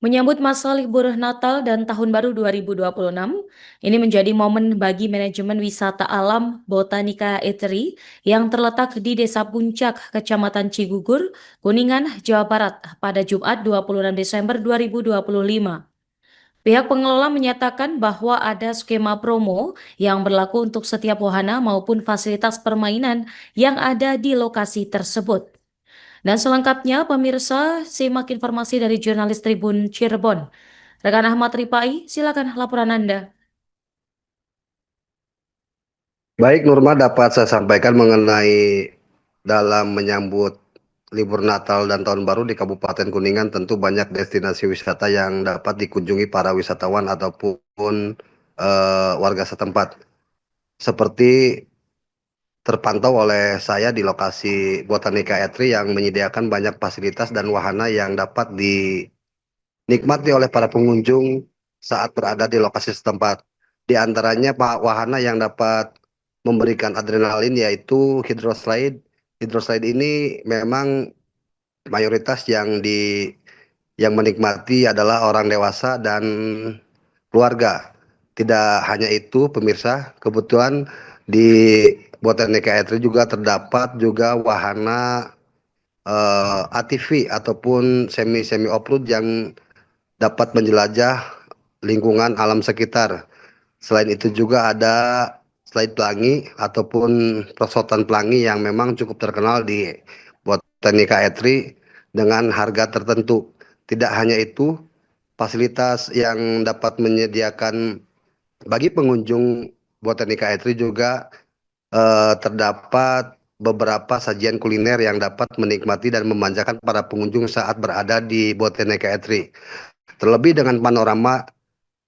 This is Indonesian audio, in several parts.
Menyambut masa libur Natal dan Tahun Baru 2026, ini menjadi momen bagi manajemen wisata alam Botanica Eatery yang terletak di Desa Puncak, Kecamatan Cigugur, Kuningan, Jawa Barat pada Jumat 26 Desember 2025. Pihak pengelola menyatakan bahwa ada skema promo yang berlaku untuk setiap wahana maupun fasilitas permainan yang ada di lokasi tersebut. Dan selengkapnya, pemirsa, simak informasi dari jurnalis Tribun Cirebon. Rekan Ahmad Ripai, silakan laporan Anda. Baik, Nurma, dapat saya sampaikan mengenai dalam menyambut libur Natal dan Tahun Baru di Kabupaten Kuningan, tentu banyak destinasi wisata yang dapat dikunjungi para wisatawan ataupun warga setempat. Seperti terpantau oleh saya di lokasi Botanica Eatery yang menyediakan banyak fasilitas dan wahana yang dapat dinikmati oleh para pengunjung saat berada di lokasi setempat. Di antaranya wahana yang dapat memberikan adrenalin yaitu hidroslide. Hidroslide ini memang mayoritas yang menikmati adalah orang dewasa dan keluarga. Tidak hanya itu, pemirsa, kebetulan di Botanica Eatery juga terdapat juga wahana ATV ataupun semi off-road yang dapat menjelajah lingkungan alam sekitar. Selain itu juga ada slide pelangi ataupun perosotan pelangi yang memang cukup terkenal di Botanica Eatery dengan harga tertentu. Tidak hanya itu, fasilitas yang dapat menyediakan bagi pengunjung Botanica Eatery juga terdapat beberapa sajian kuliner yang dapat menikmati dan memanjakan para pengunjung saat berada di Botanica Eatery. Terlebih dengan panorama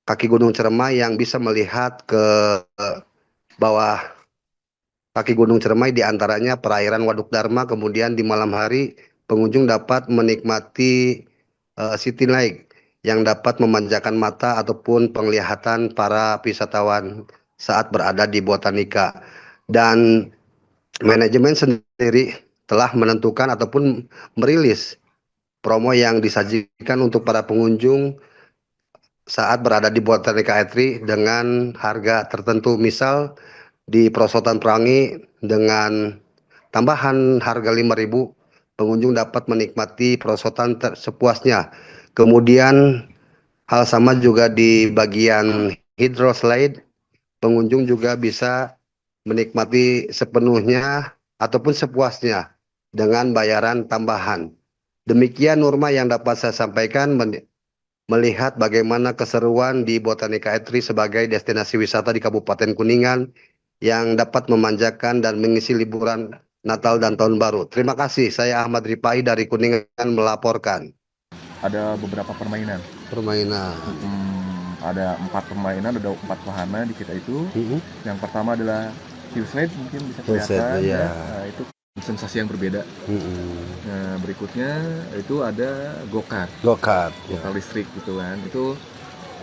kaki Gunung Ciremai yang bisa melihat ke bawah kaki Gunung Ciremai, di antaranya perairan Waduk Dharma. Kemudian di malam hari pengunjung dapat menikmati City Lake yang dapat memanjakan mata ataupun penglihatan para wisatawan saat berada di Botanica. Dan manajemen sendiri telah menentukan ataupun merilis promo yang disajikan untuk para pengunjung saat berada di Botanica Eatery dengan harga tertentu. Misal di perosotan pelangi dengan tambahan harga 5.000, pengunjung dapat menikmati perosotan sepuasnya. Kemudian hal sama juga di bagian hidroslide, pengunjung juga bisa menikmati sepenuhnya ataupun sepuasnya dengan bayaran tambahan. Demikian, Nurma, yang dapat saya sampaikan melihat bagaimana keseruan di Botanica Eatery sebagai destinasi wisata di Kabupaten Kuningan yang dapat memanjakan dan mengisi liburan Natal dan Tahun Baru. Terima kasih, saya Ahmad Ripai dari Kuningan melaporkan. Ada beberapa permainan. Ada 4 permainan, ada 4 wahana di kita itu. Yang pertama adalah hillslide, mungkin bisa kelihatan ya. Nah, itu sensasi yang berbeda. Nah, berikutnya itu ada go-kart listrik gitu kan. Itu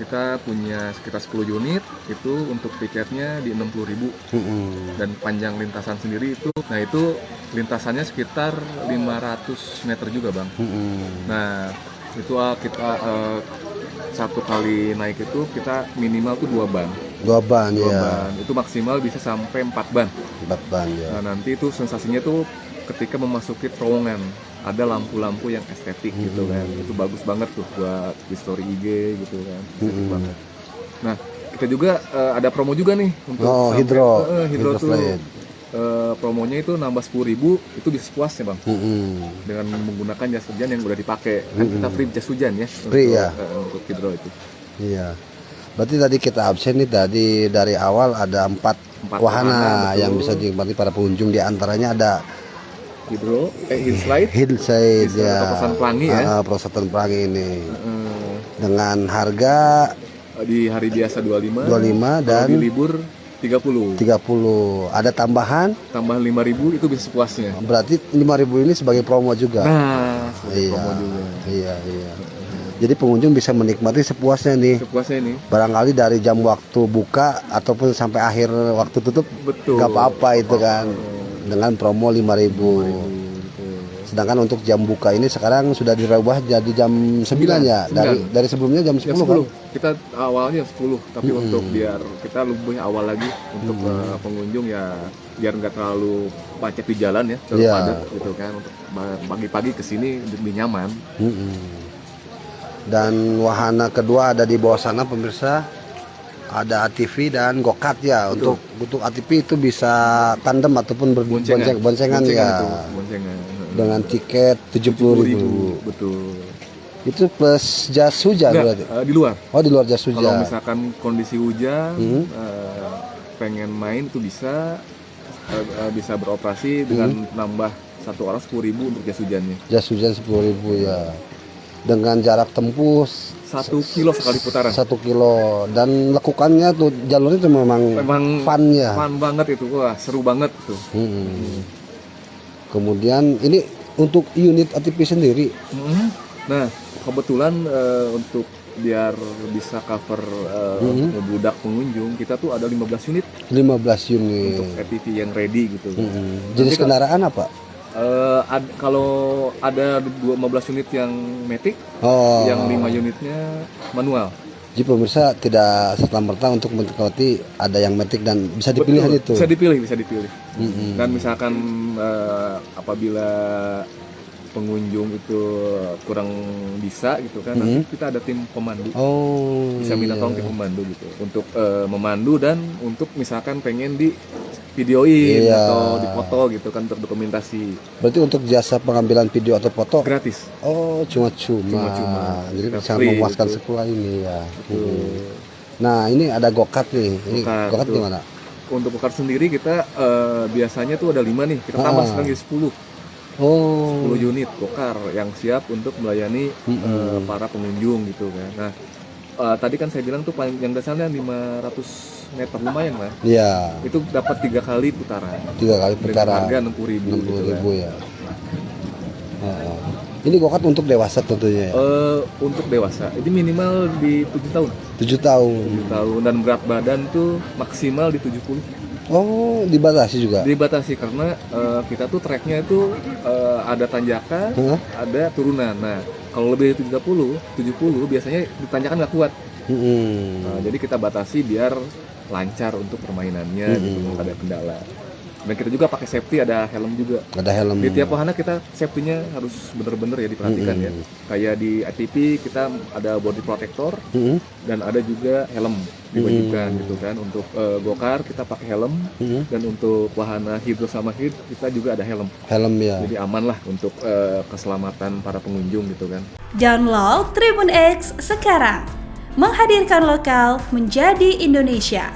kita punya sekitar 10 unit, itu untuk tiketnya di 60.000. Dan panjang lintasan sendiri itu, nah itu lintasannya sekitar 500 meter juga, Bang. Nah, itu kita satu kali naik itu kita minimal tuh 2 ban. Itu maksimal bisa sampai 4 ban ya. Nah, nanti itu sensasinya tuh ketika memasuki terowongan ada lampu-lampu yang estetik gitu kan. Itu bagus banget tuh buat di story IG gitu kan. Estetik banget. Nah, kita juga ada promo juga nih untuk hidro tuh. Promonya itu nambah 10.000, itu bisa sepuasnya, Bang. Dengan menggunakan jas hujan yang udah dipakai. Kan kita free jas hujan ya. Untuk hidro itu. Iya. Berarti tadi kita absen nih, dari awal ada 4 wahana yang bisa dinikmati para pengunjung. Di antaranya ada hillslide ya. Perosotan pelangi ya. Perosotan pelangi ini. Dengan harga di hari biasa 25 dan di libur 30. Ada tambahan 5.000, itu bisa sepuasnya. Berarti 5.000 ini sebagai promo juga. Nah, promo juga. Iya. Jadi pengunjung bisa menikmati sepuasnya nih. Barangkali dari jam waktu buka ataupun sampai akhir waktu tutup, nggak apa-apa itu kan. Dengan promo 5.000. Sedangkan untuk jam buka ini sekarang sudah dirubah jadi jam 9 ya. Dari sebelumnya jam 10 kan? Kita awalnya 10, tapi untuk biar kita lebih awal lagi untuk pengunjung ya, biar nggak terlalu macet di jalan ya, terlalu padat gitu kan, untuk pagi-pagi kesini lebih nyaman. Dan wahana kedua ada di bawah sana pemirsa, ada ATV dan go-kart ya. Untuk ATV itu bisa tandem ataupun boncengan ya. Boncengan. Dengan tiket 70.000. Betul. Itu plus jas hujan berarti? Di luar. Oh, di luar jas hujan. Kalau misalkan kondisi hujan, pengen main itu bisa beroperasi dengan nambah satu orang 10.000 untuk jas hujannya. Jas hujan 10.000 ya. Dengan jarak tempuh 1 kilo sekali putaran. 1 kilo, dan lekukannya tuh jalurnya itu memang fun ya. Fun banget itu, wah seru banget tuh. Kemudian ini untuk unit ATV sendiri. Nah kebetulan untuk biar bisa cover membludak pengunjung, kita tuh ada 15 unit. 15 unit untuk ATV yang ready gitu. Jenis kendaraan apa? Kalau ada 15 unit yang matic, yang 5 unitnya manual. Jadi pemirsa tidak serta-merta untuk menikmati ada yang matic dan bisa dipilih. Betul, itu. Bisa dipilih. Dan misalkan apabila pengunjung itu kurang bisa gitu kan, nanti kita ada tim pemandu. Bisa minta tolong tim pemandu gitu untuk memandu, dan untuk misalkan pengen di videoin atau dipoto gitu kan, untuk dokumentasi. Berarti untuk jasa pengambilan video atau foto gratis. Cuma-cuma. Jadi bisa memuaskan sekolah ini ya. Nah, ini ada go-kart nih. Ini go-kart gimana? Untuk go-kart sendiri kita biasanya tuh ada 5 nih. Kita tambah sekarang jadi 10. 10 unit go-kart yang siap untuk melayani para pengunjung gitu kan. Nah, tadi kan saya bilang tuh yang dasarnya 500 meter, lumayan lah. Iya. Itu dapat 3 kali putaran. 3 kali putaran. Dengan harga 60.000 gitu kan. Ya. Ini go-kart untuk dewasa tentunya ya? Untuk dewasa. Ini minimal di 7 tahun. 7 tahun. 7 tahun, dan berat badan tuh maksimal di 70. Dibatasi juga? Dibatasi karena kita tuh treknya itu ada tanjakan, ada turunan. Nah, kalau lebih dari 70 biasanya di tanjakan nggak kuat. Jadi kita batasi biar lancar untuk permainannya, gitu, nggak ada kendala. Dan kita juga pakai safety, ada helm juga. Ada helm. Di tiap wahana kita safety-nya harus bener-bener ya diperhatikan ya. Kayak di ATV kita ada body protector dan ada juga helm diwajibkan gitu kan. Untuk go-kart kita pakai helm, dan untuk wahana hidro sama hid kita juga ada helm. Helm ya. Jadi aman lah untuk keselamatan para pengunjung gitu kan. Download Tribun X sekarang. Menghadirkan lokal menjadi Indonesia.